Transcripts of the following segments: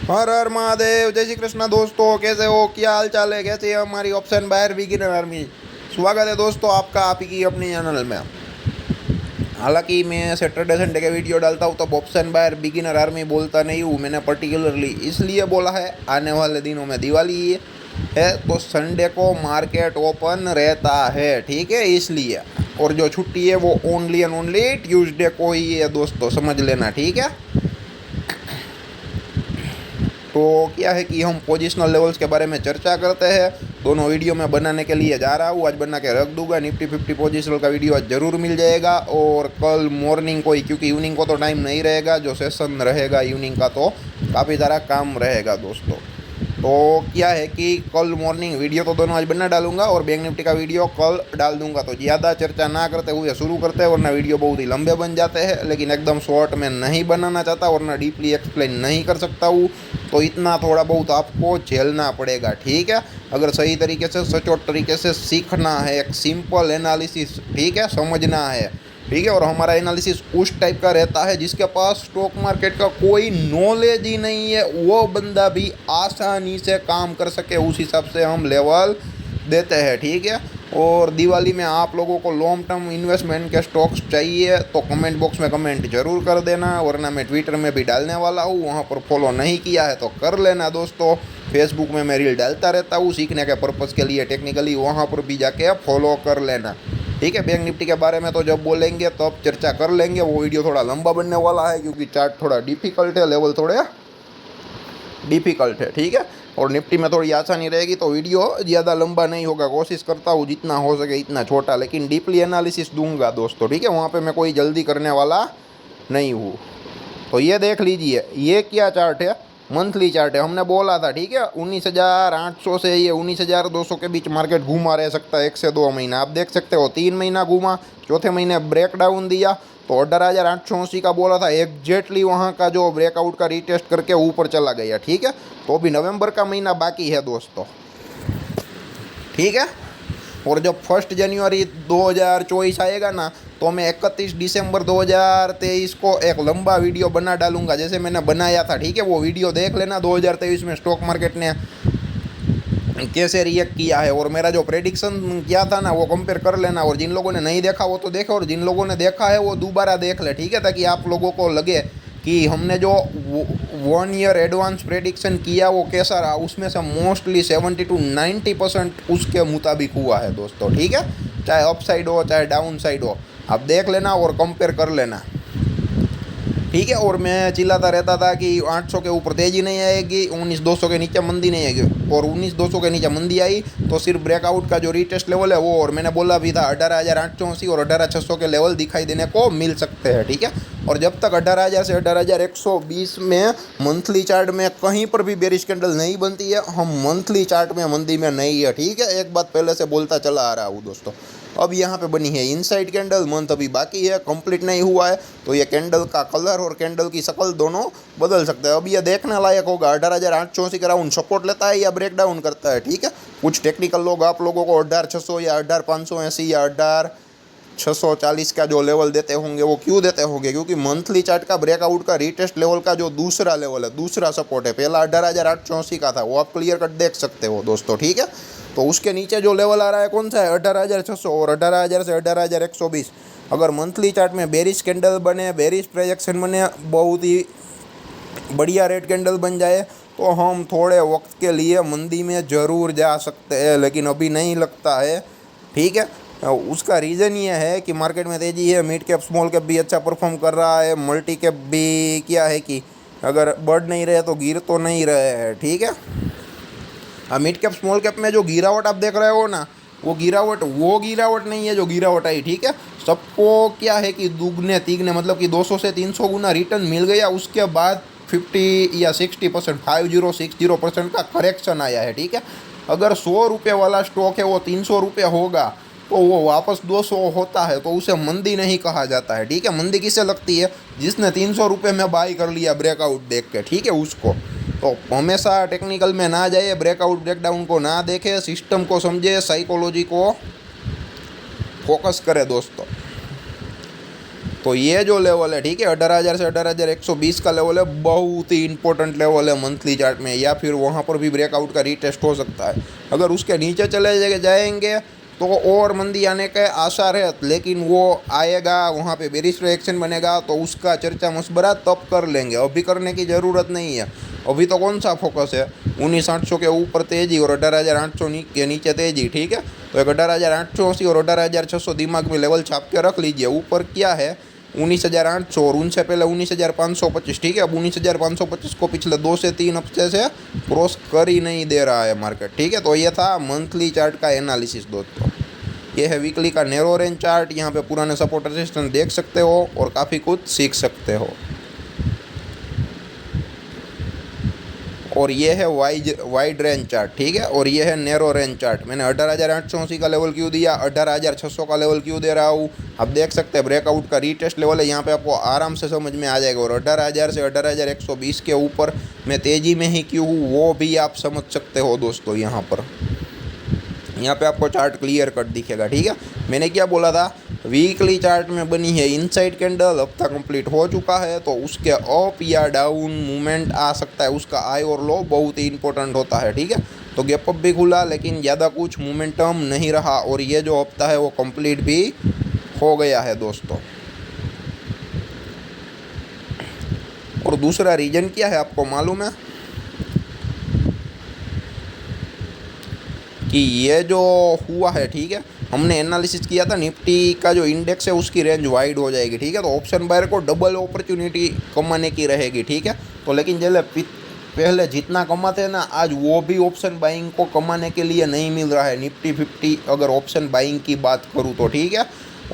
हर हर महादेव, जय श्री कृष्णा। दोस्तों कैसे हो, क्या हाल चाल है, कैसे है हमारी ऑप्शन बायर बिगिनर आर्मी। स्वागत है दोस्तों आपका आप ही की अपनी चैनल में। हालांकि मैं सैटरडे संडे के वीडियो डालता हूँ तब ऑप्शन बायर बिगिनर आर्मी बोलता नहीं हूँ। मैंने पर्टिकुलरली इसलिए बोला है, आने वाले दिनों में दिवाली है तो संडे को मार्केट ओपन रहता है, ठीक है, इसलिए। और जो छुट्टी है वो ओनली एंड ओनली ट्यूसडे को ही है दोस्तों, समझ लेना, ठीक है। तो क्या है कि हम पोजिशनल लेवल्स के बारे में चर्चा करते हैं। दोनों वीडियो मैं बनाने के लिए जा रहा हूँ, आज बना के रख दूंगा। निफ्टी 50 पोजिशनल का वीडियो आज ज़रूर मिल जाएगा। और कल मॉर्निंग को ही, क्योंकि इवनिंग को तो टाइम नहीं रहेगा, जो सेशन रहेगा इवनिंग का तो काफ़ी सारा काम रहेगा दोस्तों। तो क्या है कि कल मॉर्निंग वीडियो तो दोनों आज बना डालूंगा और बैंक निफ्टी का वीडियो कल डाल दूंगा। तो ज़्यादा चर्चा ना करते हुए शुरू करते हैं, वरना वीडियो बहुत ही लंबे बन जाते हैं। लेकिन एकदम शॉर्ट में नहीं बनाना चाहता, वरना डीपली एक्सप्लेन नहीं कर सकता हूँ। तो इतना थोड़ा बहुत आपको झेलना पड़ेगा, ठीक है। अगर सही तरीके से सचोट तरीके से सीखना है, एक सिंपल एनालिसिस, ठीक है, समझना है, ठीक है। और हमारा एनालिसिस उस टाइप का रहता है जिसके पास स्टॉक मार्केट का कोई नॉलेज ही नहीं है, वो बंदा भी आसानी से काम कर सके, उस हिसाब से हम लेवल देते हैं, ठीक है। और दिवाली में आप लोगों को लॉन्ग टर्म इन्वेस्टमेंट के स्टॉक्स चाहिए तो कमेंट बॉक्स में कमेंट जरूर कर देना, वरना मैं ट्विटर में भी डालने वाला हूँ, वहाँ पर फॉलो नहीं किया है तो कर लेना दोस्तों। फेसबुक में मैं रील डालता रहता हूँ सीखने के पर्पज़ के लिए टेक्निकली, वहाँ पर भी जाके फॉलो कर लेना, ठीक है। बैंक निफ्टी के बारे में तो जब बोलेंगे तो अब चर्चा कर लेंगे, वो वीडियो थोड़ा लंबा बनने वाला है क्योंकि चार्ट थोड़ा डिफ़िकल्ट है, लेवल थोड़े डिफ़िकल्ट है, ठीक है। और निफ्टी में थोड़ी आसानी रहेगी तो वीडियो ज़्यादा लंबा नहीं होगा। कोशिश करता हूँ जितना हो सके इतना छोटा, लेकिन डीपली एनालिसिस दूंगा दोस्तों, ठीक है। वहाँ पे मैं कोई जल्दी करने वाला नहीं हूँ। तो ये देख लीजिए, ये क्या चार्ट है, मंथली चार्ट है। हमने बोला था, ठीक है, 19,800 से ये 19,200 के बीच मार्केट घूमा रह सकता है 1 से 2 महीना। आप देख सकते हो 3 महीना घूमा, चौथे महीने ब्रेकडाउन दिया तो 18,880 का बोला था, एग्जैक्टली वहाँ का जो ब्रेकआउट का रीटेस्ट करके ऊपर चला गया, ठीक है। तो अभी नवंबर का महीना बाकी है दोस्तों, ठीक है। और जब 1 जनवरी 2024 आएगा ना, तो मैं 31 दिसंबर 2023 को एक लंबा वीडियो बना डालूंगा, जैसे मैंने बनाया था, ठीक है। वो वीडियो देख लेना, 2023 में स्टॉक मार्केट ने कैसे रिएक्ट किया है और मेरा जो प्रेडिक्शन किया था ना वो कंपेयर कर लेना। और जिन लोगों ने नहीं देखा वो तो देखे, और जिन लोगों ने देखा है वो दोबारा देख ले, ठीक है, ताकि आप लोगों को लगे कि हमने जो 1 ईयर एडवांस प्रेडिक्शन किया वो कैसा रहा। उसमें से मोस्टली 70 to 90% उसके मुताबिक हुआ है दोस्तों, ठीक है। चाहे अप साइड हो चाहे डाउन साइड हो, आप देख लेना और कंपेयर कर लेना, ठीक है। और मैं चिल्लाता रहता था कि 800 के ऊपर तेजी नहीं आएगी, 19,200 के नीचे मंदी नहीं आएगी, और 19,200 के नीचे मंदी आई तो सिर्फ ब्रेकआउट का जो रीटेस्ट लेवल है वो, और मैंने बोला भी था 18,880 और 18,600 के लेवल दिखाई देने को मिल सकते हैं, ठीक है। और जब तक 18,000 से 18,120 में मंथली चार्ट में कहीं पर भी बेरिश कैंडल नहीं बनती है, हम मंथली चार्ट में मंदी में नहीं है, ठीक है। एक बात पहले से बोलता चला आ रहा हूँ दोस्तों। अब यहाँ पे बनी है इनसाइड कैंडल, मंथ अभी बाकी है, कंप्लीट नहीं हुआ है, तो ये कैंडल का कलर और कैंडल की शक्ल दोनों बदल सकते हैं। अब ये देखने लायक होगा 18,880 का राउंड सपोर्ट लेता है या ब्रेक डाउन करता है, ठीक है। कुछ टेक्निकल लोग आप लोगों को 18,600 या 18,580 या 18,640 का जो लेवल देते होंगे वो क्यों देते होंगे, क्योंकि मंथली चार्ट का ब्रेकआउट का रीटेस्ट लेवल का जो दूसरा लेवल है, दूसरा सपोर्ट है, पहला 18,880 का था, वो आप क्लियर कट देख सकते हो दोस्तों, ठीक है। तो उसके नीचे जो लेवल आ रहा है कौन सा है, 18,600 और 18,000 से 18,120। अगर मंथली चार्ट में बेरिश कैंडल बने, बेरिश प्रोजेक्शन बने, बहुत ही बढ़िया रेड कैंडल बन जाए तो हम थोड़े वक्त के लिए मंदी में ज़रूर जा सकते हैं, लेकिन अभी नहीं लगता है, ठीक है। उसका रीज़न ये है कि मार्केट में तेज़ी है, मिड कैप स्मॉल कैप भी अच्छा परफॉर्म कर रहा है, मल्टी कैप भी क्या है कि अगर बढ़ नहीं रहे तो गिर तो नहीं रहे हैं, ठीक है। मिड कैप स्मॉल कैप में जो गिरावट आप देख रहे हो ना, वो गिरावट नहीं है जो गिरावट आई, ठीक है। सबको क्या है कि दुगने तिगने मतलब कि 200 से 300 गुना रिटर्न मिल गया, उसके बाद 50 या 60% 50-60% का करेक्शन आया है, ठीक है। अगर 100 रुपये वाला स्टॉक है वो 300 रुपये होगा तो वो वापस 200 होता है, तो उसे मंदी नहीं कहा जाता है, ठीक है। मंदी किसे लगती है, जिसने 300 रुपये में बाई कर लिया ब्रेकआउट देख के, ठीक है, उसको। तो हमेशा टेक्निकल में ना जाए, ब्रेकआउट ब्रेकडाउन को ना देखे, सिस्टम को समझे, साइकोलॉजी को फोकस करे दोस्तों। तो ये जो लेवल है, ठीक है, 18,000 से 18,120 का लेवल है, बहुत ही इंपॉर्टेंट लेवल है मंथली चार्ट में, या फिर वहाँ पर भी ब्रेकआउट का रीटेस्ट हो सकता है। अगर उसके नीचे चले जाएंगे तो और मंदी आने के आसार है, लेकिन वो आएगा, वहाँ पे बेरिश रिएक्शन बनेगा तो उसका चर्चा मशवरा तब कर लेंगे, अभी करने की ज़रूरत नहीं है। अभी तो कौन सा फोकस है, 19,800 के ऊपर तेजी और 18,800 के नीचे तेजी, ठीक है। तो एक 18,880 और 18,600 दिमाग में लेवल छाप के रख लीजिए। ऊपर क्या है 19,800 और उनसे पहले 19,525, ठीक है। अब 19,525 को पिछले 2 से 3 हफ्ते से क्रॉस कर ही नहीं दे रहा है मार्केट, ठीक है। तो ये था मंथली चार्ट का एनालिसिस दोस्तों। ये है वीकली का नैरो रेंज चार्ट, यहाँ पे पुराने सपोर्ट रेजिस्टेंस देख सकते हो और काफ़ी कुछ सीख सकते हो। और ये है वाइड रेंज चार्ट, ठीक है। और ये है नैरो रेंज चार्ट। मैंने 18,880 का लेवल क्यों दिया, 18,600 का लेवल क्यों दे रहा हूँ, आप देख सकते हैं ब्रेकआउट का रीटेस्ट लेवल है, यहाँ पे आपको आराम से समझ में आ जाएगा। और 18,000 से 18,120 के ऊपर मैं तेज़ी में ही क्यों हूँ वो भी आप समझ सकते हो दोस्तों। यहाँ पे आपको चार्ट क्लियर कट दिखेगा, ठीक है। मैंने क्या बोला था, वीकली चार्ट में बनी है इनसाइड कैंडल, हफ्ता कंप्लीट हो चुका है, तो उसके अप या डाउन मूवमेंट आ सकता है, उसका हाई और लो बहुत ही इंपॉर्टेंट होता है, ठीक है। तो गैप अप भी खुला लेकिन ज़्यादा कुछ मोमेंटम नहीं रहा, और ये जो हफ्ता है वो कंप्लीट भी हो गया है दोस्तों। और दूसरा रीजन क्या है आपको मालूम है कि ये जो हुआ है, ठीक है, हमने एनालिसिस किया था निफ्टी का जो इंडेक्स है उसकी रेंज वाइड हो जाएगी, ठीक है। तो ऑप्शन बायर को डबल अपॉर्चुनिटी कमाने की रहेगी, ठीक है। तो लेकिन पहले जितना कमाते हैं ना, आज वो भी ऑप्शन बाइंग को कमाने के लिए नहीं मिल रहा है। निफ्टी 50 अगर ऑप्शन बाइंग की बात करूँ तो, ठीक है।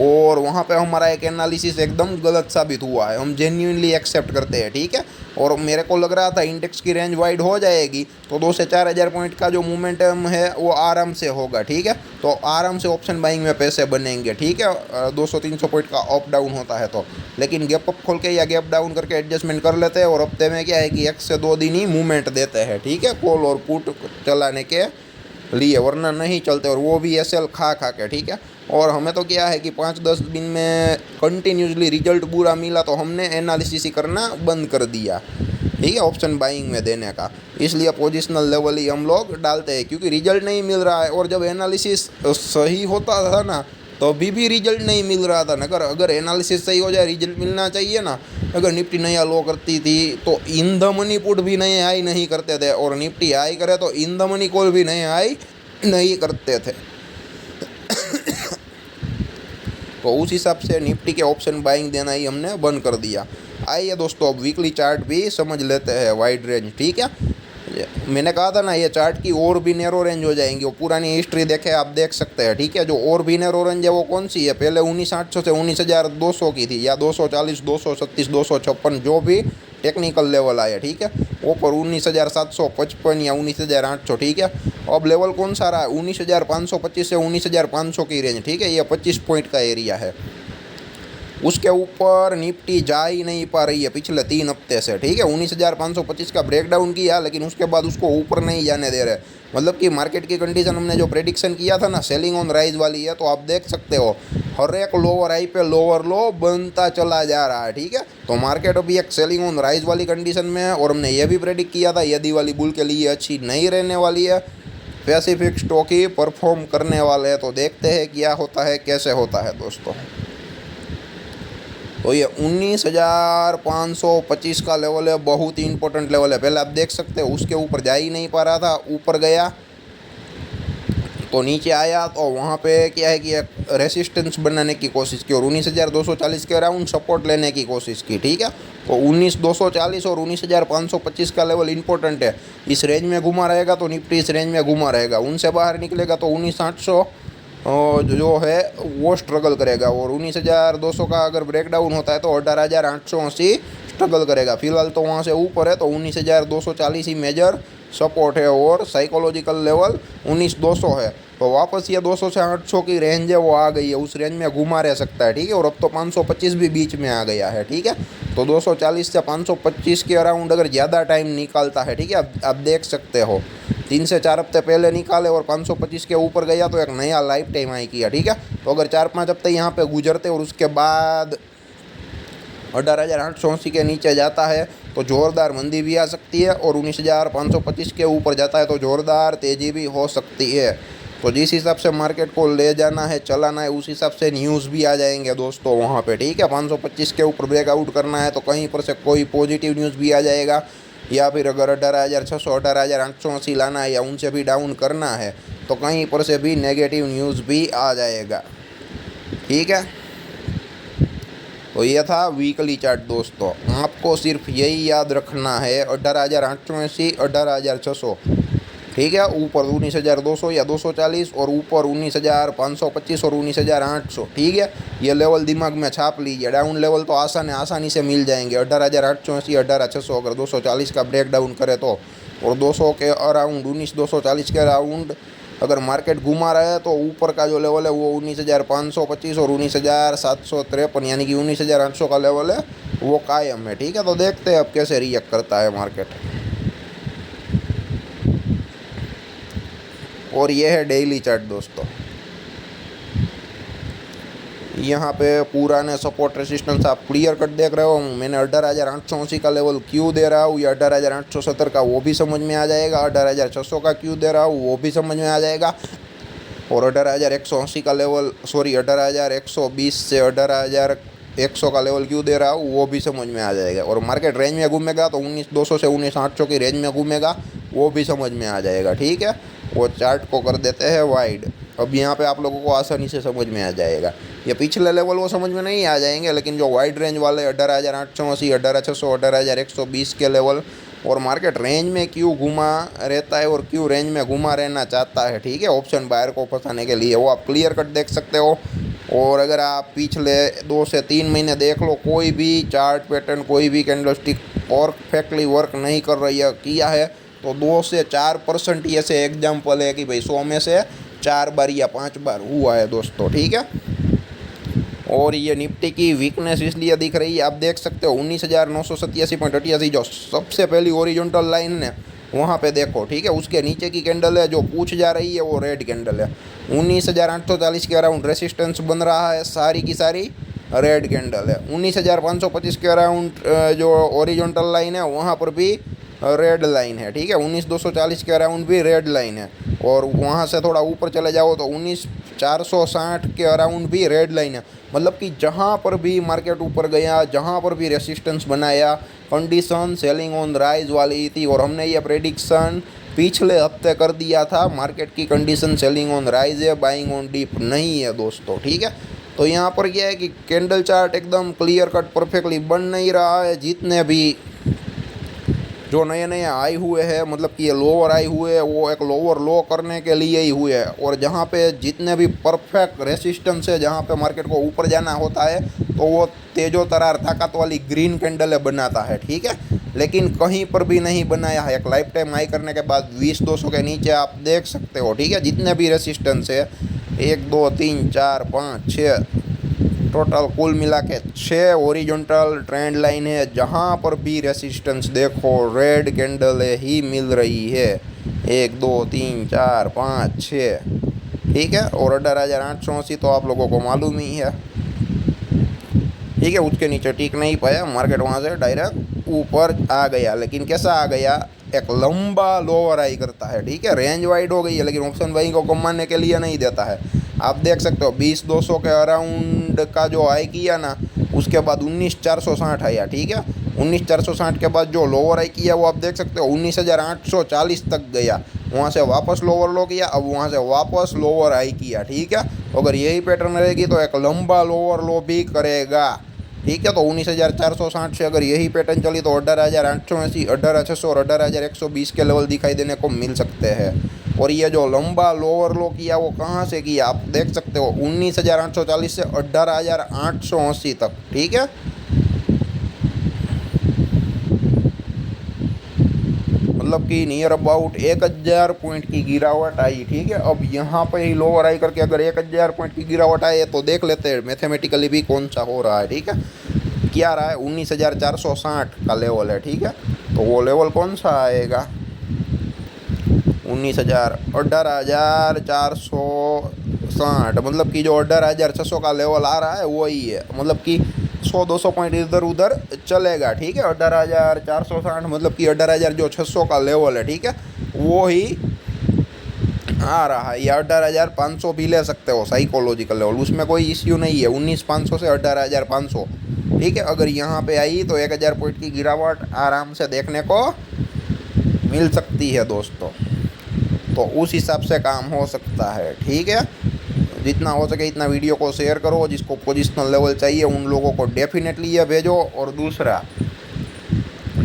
और वहाँ पे हमारा एक एनालिसिस एकदम गलत साबित हुआ है, हम जेन्युइनली एक्सेप्ट करते हैं, ठीक है। और मेरे को लग रहा था इंडेक्स की रेंज वाइड हो जाएगी तो 2 से 4,000 पॉइंट का जो मोमेंटम है वो आराम से होगा, ठीक है। तो आराम से ऑप्शन बाइंग में पैसे बनेंगे, ठीक है। 200-300 पॉइंट का अप डाउन होता है तो, लेकिन गैप अप खोल के या गैप डाउन करके एडजस्टमेंट कर लेते हैं, और हफ्ते में क्या है कि 1 से 2 दिन ही मूवमेंट देते हैं, ठीक है, कॉल और पुट चलाने के लिए, वरना नहीं चलते, और वो भी एसएल खा के, ठीक है। और हमें तो क्या है कि 5-10 दिन में कंटिन्यूसली रिजल्ट बुरा मिला तो हमने एनालिसिस ही करना बंद कर दिया, ठीक है, ऑप्शन बाइंग में देने का। इसलिए पोजिशनल लेवल ही हम लोग डालते हैं, क्योंकि रिजल्ट नहीं मिल रहा है। और जब एनालिसिस सही होता था ना तो भी रिजल्ट नहीं मिल रहा था। अगर एनालिसिस सही हो जाए, रिजल्ट मिलना चाहिए ना। अगर निफ्टी नया लो करती थी तो इन द मनी पुट भी नए हाई नहीं करते थे, और निफ्टी हाई करे तो इन द मनी कॉल भी नए हाई नहीं करते थे। तो उस हिसाब से निफ्टी के ऑप्शन बाइंग देना ही हमने बंद कर दिया। आइए दोस्तों अब वीकली चार्ट भी समझ लेते हैं, वाइड रेंज, ठीक है। मैंने कहा था ना ये चार्ट की और भी नैरो रेंज हो जाएंगी, वो पुरानी हिस्ट्री देखे आप देख सकते हैं, ठीक है। जो और भी नैरो रेंज है वो कौन सी है, पहले 19,800 से 19,200 की थी, या 240, 236, 256 जो भी टेक्निकल लेवल आया, ठीक है। वो पर 19,755 या 19,800, ठीक है। अब लेवल कौन सा रहा है, 19,525 से 19,500 की रेंज, ठीक है। ये 25 पॉइंट का एरिया है। उसके ऊपर निफ्टी जा ही नहीं पा रही है पिछले 3 हफ्ते से, ठीक है। 19,525 का ब्रेकडाउन किया लेकिन उसके बाद उसको ऊपर नहीं जाने दे रहे। मतलब कि मार्केट की कंडीशन हमने जो प्रेडिक्शन किया था ना, सेलिंग ऑन राइज वाली है, तो आप देख सकते हो हर एक लोअर हाई पे लोअर लो बनता चला जा रहा है, ठीक है। तो मार्केट अभी एक सेलिंग ऑन राइज वाली कंडीशन में है। और हमने ये भी प्रेडिक्ट किया था ये दिवाली बुल के लिए अच्छी नहीं रहने वाली है, पैसिफिक स्टॉक ही परफॉर्म करने वाले हैं। तो देखते हैं क्या होता है, कैसे होता है दोस्तों। तो ये 19,525 का लेवल है, बहुत ही इंपॉर्टेंट लेवल है। पहले आप देख सकते हो उसके ऊपर जा ही नहीं पा रहा था, ऊपर गया तो नीचे आया, तो वहाँ पे क्या है कि एक रेसिस्टेंस बनाने की कोशिश की और 19,240 के अराउंड सपोर्ट लेने की कोशिश की, ठीक है। तो 19,240 और 19,525 का लेवल इंपॉर्टेंट है। इस रेंज में घुमा रहेगा तो निफ्टी इस रेंज में घुमा रहेगा, उनसे बाहर निकलेगा तो 19,800 जो है वो स्ट्रगल करेगा। और 19,200 का अगर ब्रेकडाउन होता है तो 18,880 स्ट्रगल करेगा। फिलहाल तो वहाँ से ऊपर है तो 19,240 ही मेजर सपोर्ट है, और साइकोलॉजिकल लेवल 19,200 है। तो वापस ये 200 से 800 की रेंज है वो आ गई है, उस रेंज में घुमा रह सकता है, ठीक है। और अब तो 525 भी बीच में आ गया है, ठीक है। तो 240 से 525 के अराउंड अगर ज़्यादा टाइम निकालता है, ठीक है, आप देख सकते हो 3 से 4 हफ्ते पहले निकाले और 525 के ऊपर गया तो एक नया लाइफ टाइम हाई किया, ठीक है। तो अगर 4-5 हफ्ते यहाँ पे गुजरते और उसके बाद 18,880 के नीचे जाता है तो ज़ोरदार मंदी भी आ सकती है, और 19,525 के ऊपर जाता है तो ज़ोरदार तेज़ी भी हो सकती है। तो जिस हिसाब से मार्केट को ले जाना है, चलाना है, उस हिसाब से न्यूज़ भी आ जाएंगे दोस्तों वहाँ पे, ठीक है। 525 के ऊपर ब्रेकआउट करना है तो कहीं पर से कोई पॉजिटिव न्यूज़ भी आ जाएगा, या फिर अगर 18,600 18,880 लाना है या उनसे भी डाउन करना है तो कहीं पर से भी नेगेटिव न्यूज़ भी आ जाएगा, ठीक है। तो ये था वीकली चार्ट दोस्तों। आपको सिर्फ यही याद रखना है 18,880 18,600, ठीक है। ऊपर 19,200 या 240 और ऊपर 19,525 और 19,800, ठीक है। ये लेवल दिमाग में छाप लीजिए। डाउन लेवल तो आसानी से मिल जाएंगे 18,880 18,600 अगर 240 का ब्रेक डाउन करे तो, और 200 के अराउंड 19,240 के अराउंड अगर मार्केट घुमा रहा है तो ऊपर का जो लेवल है वो 19,525 और 19,753 यानी कि 19,800 का लेवल है वो कायम है, ठीक है। तो देखते हैं अब कैसे रिएक्ट करता है मार्केट। और ये है डेली चार्ट दोस्तों। यहाँ पे पुराने सपोर्ट रेसिस्टेंस आप क्लियर कट देख रहे हो। मैंने 18,880 का लेवल क्यों दे रहा हूँ, या 18,870 का वो भी समझ में आ जाएगा, 18,600 का क्यों दे रहा हूँ वो भी समझ में आ जाएगा, और 18,180 का लेवल 18,120 से 18,100 का लेवल क्यों दे रहा हूँ वो भी समझ में आ जाएगा। और मार्केट रेंज में घूमेगा तो 19,200 से 19,800 की रेंज में घूमेगा वो भी समझ में आ जाएगा, ठीक है। वो चार्ट को कर देते हैं वाइड। अब यहाँ पे आप लोगों को आसानी से समझ में आ जाएगा। ये पिछले लेवल वो समझ में नहीं आ जाएंगे, लेकिन जो वाइड रेंज वाले 18,880 18,600 18,120 के लेवल, और मार्केट रेंज में क्यों घुमा रहता है और क्यों रेंज में घुमा रहना चाहता है, ठीक है, ऑप्शन बायर को फंसाने के लिए, वो आप क्लियर कट देख सकते हो। और अगर आप पिछले 2 से 3 महीने देख लो, कोई भी चार्ट पैटर्न, कोई भी कैंडलस्टिक परफेक्टली वर्क नहीं कर रही है, किया है तो 2 से 4% ही ऐसे एग्जाम्पल है कि भाई 100 में से 4 बार या 5 बार हुआ है दोस्तों, ठीक है। और ये निफ्टी की वीकनेस इसलिए दिख रही है, आप देख सकते हो 19,987.88 जो सबसे पहली ओरिजेंटल लाइन है वहाँ पे देखो, ठीक है। उसके नीचे की कैंडल है जो पूछ जा रही है वो रेड कैंडल है। 19,840 के अराउंड रेसिस्टेंस बन रहा है, सारी की सारी रेड कैंडल है। 19,525 के अराउंड जो ओरिजेंटल लाइन है वहाँ पर भी रेड लाइन है, ठीक है। 19,240 के अराउंड भी रेड लाइन है, और वहाँ से थोड़ा ऊपर चले जाओ तो 19,460 के अराउंड भी रेड लाइन है। मतलब कि जहाँ पर भी मार्केट ऊपर गया, जहाँ पर भी रेसिस्टेंस बनाया, कंडीशन सेलिंग ऑन राइज वाली थी, और हमने ये प्रेडिक्शन पिछले हफ्ते कर दिया था। मार्केट की कंडीशन सेलिंग ऑन राइज है, बाइंग ऑन डीप नहीं है दोस्तों, ठीक है। तो यहाँ पर क्या है कि कैंडल चार्ट एकदम क्लियर कट परफेक्टली बन नहीं रहा है। जितने भी जो नए नए हाई हुए हैं, मतलब कि ये लोअर हाई हुए, वो एक लोअर लो करने के लिए ही हुए हैं। और जहाँ पे जितने भी परफेक्ट रेसिस्टेंस है, जहाँ पे मार्केट को ऊपर जाना होता है, तो वो तेजो तरार ताकत वाली ग्रीन कैंडल बनाता है, ठीक है। लेकिन कहीं पर भी नहीं बनाया है। एक लाइफ टाइम हाई करने के बाद 20,200 के नीचे आप देख सकते हो, ठीक है। जितने भी रेसिस्टेंस है 1 2 3 4 5 6 टोटल कुल मिला के 6 ओरिजेंटल ट्रेंड लाइन है। जहाँ पर भी रेसिस्टेंस देखो रेड कैंडल ही मिल रही है, 1 2 3 4 5 6, ठीक है। और 18,880 तो आप लोगों को मालूम ही है, ठीक है। उसके नीचे टिक नहीं पाया, मार्केट वहाँ से डायरेक्ट ऊपर आ गया। लेकिन कैसा आ गया, एक लंबा लोअर हाई करता है, ठीक है। रेंज वाइड हो गई है, लेकिन ऑप्शन बाइंग को कमाने के लिए नहीं देता है। आप देख सकते हो 20,200 के अराउंड का जो हाई किया ना, उसके बाद 19,460 आया, ठीक है। 19,460 के बाद जो लोअर हाई किया वो आप देख सकते हो 19,840 तक गया। वहाँ से वापस लोअर लो किया, अब वहाँ से वापस लोअर हाई किया, ठीक है। अगर यही पैटर्न रहेगी तो एक लंबा लोअर लो भी करेगा, ठीक है। तो 19,460 से अगर यही पैटर्न चली तो 18,880 18,600 और 18,120 के लेवल दिखाई देने को मिल सकते हैं। और ये जो लंबा लोअर लो किया वो कहाँ से किया आप देख सकते हो 19,840 से 18,880 तक, ठीक है। मतलब कि नियर अबाउट 1,000 पॉइंट की गिरावट आई, ठीक है। अब यहाँ पे ही लोअर आई करके अगर 1,000 पॉइंट की गिरावट आई है तो देख लेते हैं मैथमेटिकली भी कौन सा हो रहा है, ठीक है। क्या रहा है 19,460 का लेवल है, ठीक है। तो वो लेवल कौन सा आएगा 18,460, मतलब कि जो 18,600 का लेवल आ रहा है वही है। मतलब कि 100-200 पॉइंट इधर उधर चलेगा, ठीक है। 18,460 मतलब कि 18,000 जो 600 का लेवल है, ठीक है, वो ही आ रहा है। या 18,500 भी ले सकते हो साइकोलॉजिकल लेवल, उसमें कोई इश्यू नहीं है। 19,500 से 18,500, ठीक है। अगर यहाँ पे आई तो 1,000 पॉइंट की गिरावट आराम से देखने को मिल सकती है दोस्तों। तो उस हिसाब से काम हो सकता है, ठीक है। जितना हो सके इतना वीडियो को शेयर करो। जिसको पोजिशनल लेवल चाहिए उन लोगों को डेफिनेटली ये भेजो। और दूसरा,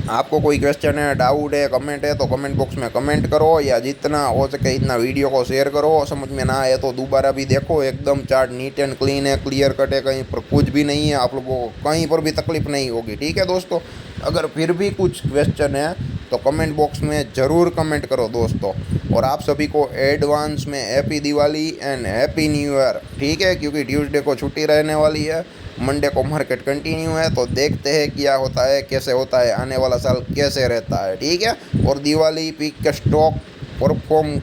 आपको कोई क्वेश्चन है, डाउट है, कमेंट है तो कमेंट बॉक्स में कमेंट करो, या जितना हो सके इतना वीडियो को शेयर करो। समझ में ना आए तो दोबारा भी देखो। एकदम चार्ट नीट एंड क्लीन है, क्लियर कट है, कहीं पर कुछ भी नहीं है। आप लोगों को कहीं पर भी तकलीफ नहीं होगी, ठीक है दोस्तों। अगर फिर भी कुछ क्वेश्चन है तो कमेंट बॉक्स में ज़रूर कमेंट करो दोस्तों। और आप सभी को एडवांस में happy Diwali and happy new year, ठीक है। क्योंकि ट्यूसडे को छुट्टी रहने वाली है, मंडे को मार्केट कंटिन्यू है। तो देखते हैं क्या होता है, कैसे होता है, आने वाला साल कैसे रहता है, ठीक है। और दिवाली पीक के स्टॉक परफॉर्म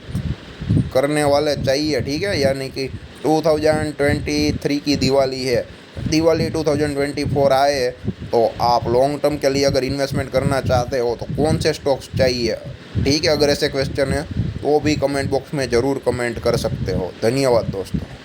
करने वाले चाहिए, ठीक है। यानी कि 2023 की दिवाली है, दिवाली 2024 आए तो आप लॉन्ग टर्म के लिए अगर इन्वेस्टमेंट करना चाहते हो तो कौन से स्टॉक्स चाहिए, ठीक है। अगर ऐसे क्वेश्चन है तो भी कमेंट बॉक्स में ज़रूर कमेंट कर सकते हो। धन्यवाद दोस्तों।